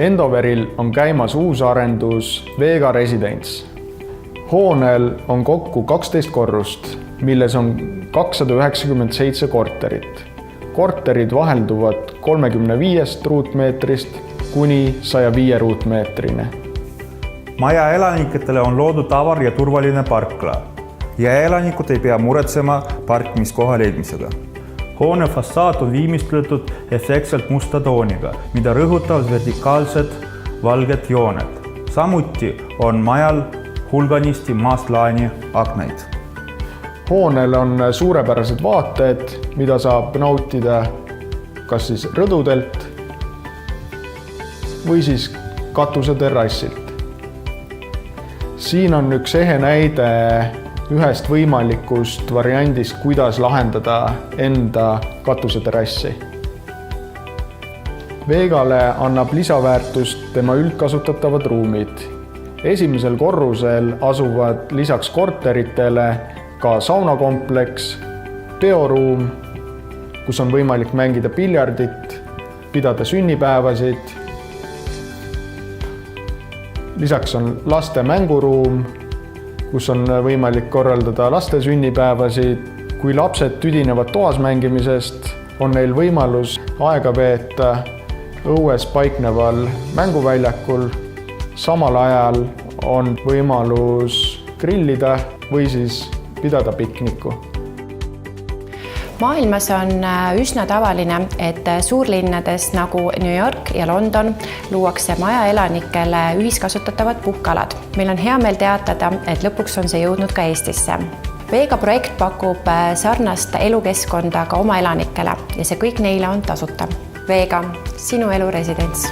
Endoveril on käimas uus arendus Vega Residence. Hoonel on kokku 12 korrust, milles on 297 korterit. Korterid vahelduvad 35 ruutmeetrist kuni 105 ruutmeetrine. Maja elanikele on loodud avar ja turvaline parkla ja elanikud ei pea muretsema parkimiskoha leidmisega. Hoone fassaad on viimistletud efektselt musta tooniga, mida rõhutavad vertikaalsed valged jooned. Samuti on majal hulganisti maastlaani aknaid. Hoonel on suurepärased vaated, mida saab nautida kas siis rõdudelt või siis katuseterrassilt. Siin on üks ehe näide ühest võimalikust variandist, kuidas lahendada enda katuseterrassi. Vegale annab lisaväärtust tema üldkasutatavad ruumid. Esimesel korrusel asuvad lisaks korteritele ka saunakompleks, peoruum, kus on võimalik mängida piljardit, pidada sünnipäevasid. Lisaks on laste mänguruum, kus on võimalik korraldada laste sünnipäevasid. Kui lapsed tüdinevad toas mängimisest, on neil võimalus aega veeta õues paikneval mänguväljakul. Samal ajal on võimalus grillida või siis pidada pikniku. Maailmas on üsna tavaline, et suurlinnades nagu New York ja London luuakse maja elanikele ühiskasutatavad puhkalad. Meil on hea meel teatada, et lõpuks on see jõudnud ka Eestisse. Vega projekt pakub sarnast elukeskkonda ka oma elanikele ja see kõik neile on tasuta. Vega, sinu elu residents.